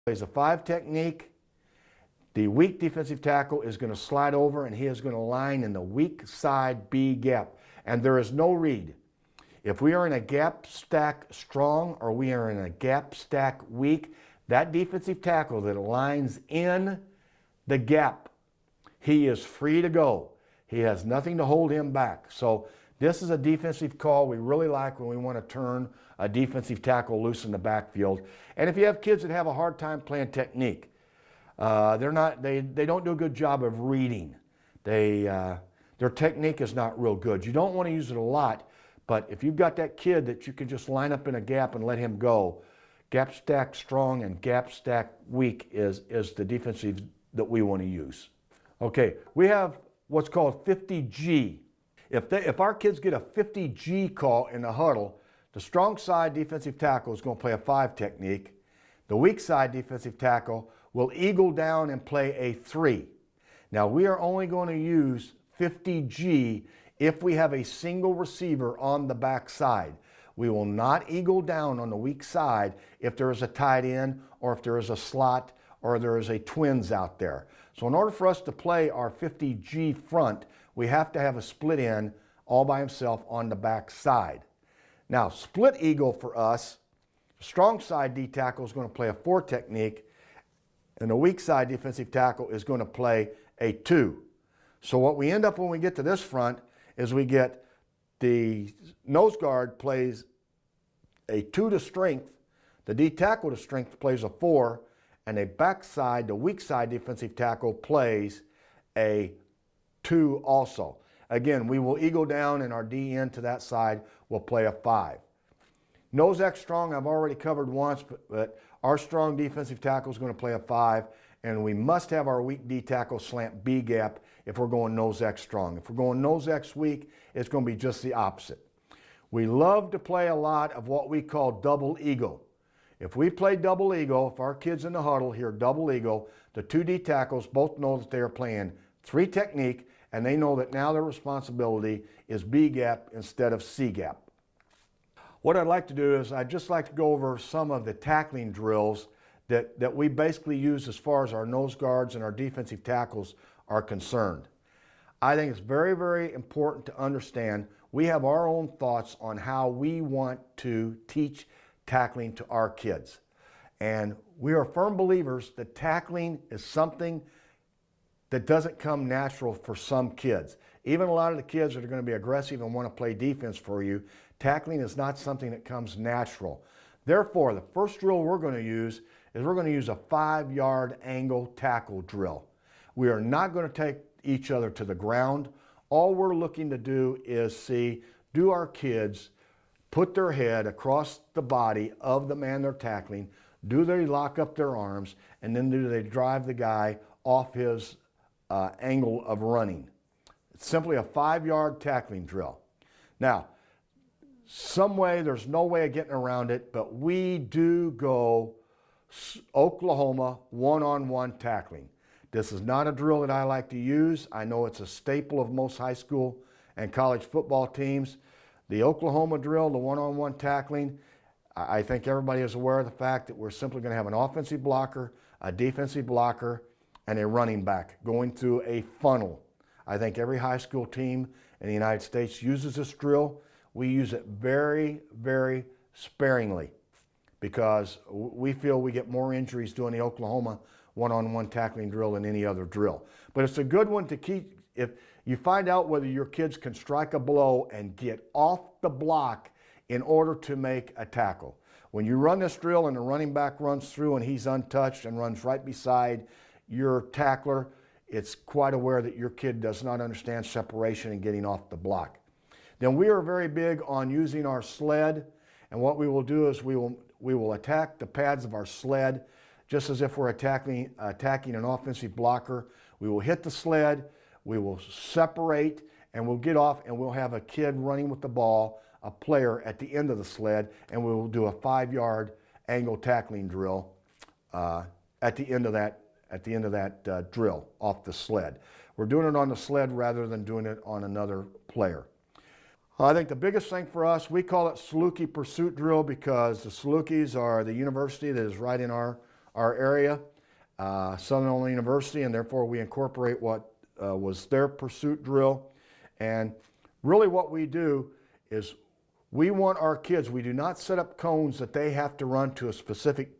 Plays a 5 technique. The weak defensive tackle is going to slide over and he is going to line in the weak side B gap. And there is no read. If we are in a gap stack strong or we are in a gap stack weak, that defensive tackle that lines in the gap, he is free to go. He has nothing to hold him back. So this is a defensive call we really like when we want to turn a defensive tackle loose in the backfield. And if you have kids that have a hard time playing technique, they don't do a good job of reading. Their technique is not real good. You don't want to use it a lot, but if you've got that kid that you can just line up in a gap and let him go, gap stack strong and gap stack weak is the defensive that we want to use. Okay, we have what's called 50G. If our kids get a 50G call in the huddle, the strong side defensive tackle is going to play a 5 technique. The weak side defensive tackle will eagle down and play a 3. Now we are only going to use 50G if we have a single receiver on the back side. We will not eagle down on the weak side if there is a tight end or if there is a slot or there is a twins out there. So in order for us to play our 50G front, we have to have a split end all by himself on the back side. Now, split eagle for us, strong side D tackle is going to play a 4 technique, and the weak side defensive tackle is going to play a 2. So what we end up when we get to this front is we get the nose guard plays a 2 to strength, the D tackle to strength plays a 4, and a backside, the weak side defensive tackle plays a 2 also. Again, we will eagle down and our D end to that side will play a 5. Nose X strong, I've already covered once, but our strong defensive tackle is going to play a 5, and we must have our weak D tackle slant B gap if we're going nose X strong. If we're going nose X weak, it's going to be just the opposite. We love to play a lot of what we call double eagle. If we play double eagle, if our kids in the huddle hear double eagle, the 2 D tackles both know that they are playing 3 technique, and they know that now their responsibility is B gap instead of C gap. What I'd like to do is I'd just like to go over some of the tackling drills that we basically use as far as our nose guards and our defensive tackles are concerned. I think it's very, very important to understand we have our own thoughts on how we want to teach tackling to our kids. And we are firm believers that tackling is something that doesn't come natural for some kids. Even a lot of the kids that are going to be aggressive and want to play defense for you, tackling is not something that comes natural. Therefore, the first drill we're going to use is we're going to use a 5-yard angle tackle drill. We are not going to take each other to the ground. All we're looking to do is see, do our kids put their head across the body of the man they're tackling, do they lock up their arms, and then do they drive the guy off his angle of running. It's simply a 5-yard tackling drill. Now, there's no way of getting around it, but we do go Oklahoma one-on-one tackling. This is not a drill that I like to use. I know it's a staple of most high school and college football teams. The Oklahoma drill, the one-on-one tackling, I think everybody is aware of the fact that we're simply going to have an offensive blocker, a defensive blocker, and a running back going through a funnel. I think every high school team in the United States uses this drill. We use it very, very sparingly because we feel we get more injuries doing the Oklahoma one-on-one tackling drill than any other drill. But it's a good one to keep. If you find out whether your kids can strike a blow and get off the block in order to make a tackle. When you run this drill and the running back runs through and he's untouched and runs right beside your tackler, it's quite aware that your kid does not understand separation and getting off the block. Then we are very big on using our sled, and what we will do is we will attack the pads of our sled just as if we're attacking an offensive blocker. We will hit the sled, we will separate, and we'll get off and we'll have a kid running with the ball, a player at the end of the sled, and we will do a 5-yard angle tackling drill at the end of that drill off the sled. We're doing it on the sled rather than doing it on another player. I think the biggest thing for us, we call it Saluki Pursuit Drill because the Salukis are the university that is right in our our area, Southern Illinois University, and therefore we incorporate what was their pursuit drill. And really what we do is we want our kids, we do not set up cones that they have to run to a specific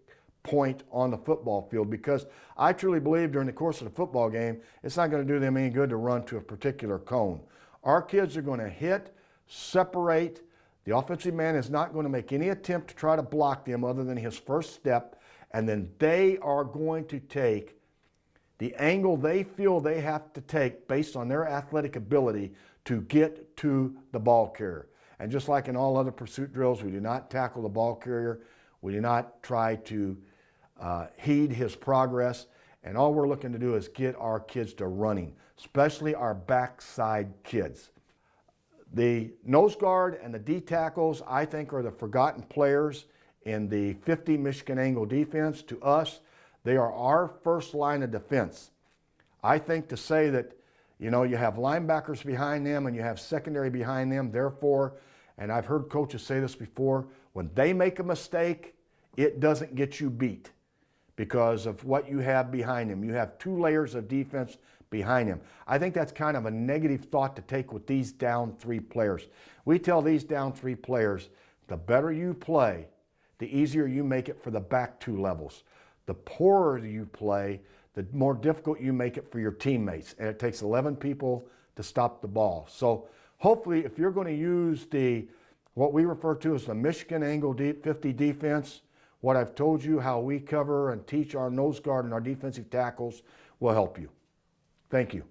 point on the football field, because I truly believe during the course of the football game, it's not going to do them any good to run to a particular cone. Our kids are going to hit, separate. The offensive man is not going to make any attempt to try to block them other than his first step, and then they are going to take the angle they feel they have to take based on their athletic ability to get to the ball carrier. And just like in all other pursuit drills, we do not tackle the ball carrier. We do not try to heed his progress. And all we're looking to do is get our kids to running, especially our backside kids. The nose guard and the D tackles, I think, are the forgotten players in the 50 Michigan angle defense. To us, they are our first line of defense. I think to say that, you know, you have linebackers behind them and you have secondary behind them, therefore, and I've heard coaches say this before, when they make a mistake, it doesn't get you beat because of what you have behind them. You have two layers of defense behind him. I think that's kind of a negative thought to take with these down three players. We tell these down three players, the better you play, the easier you make it for the back two levels. The poorer you play, the more difficult you make it for your teammates. And it takes 11 people to stop the ball. So hopefully if you're going to use what we refer to as the Michigan Angle 50 defense, what I've told you, how we cover and teach our nose guard and our defensive tackles will help you. Thank you.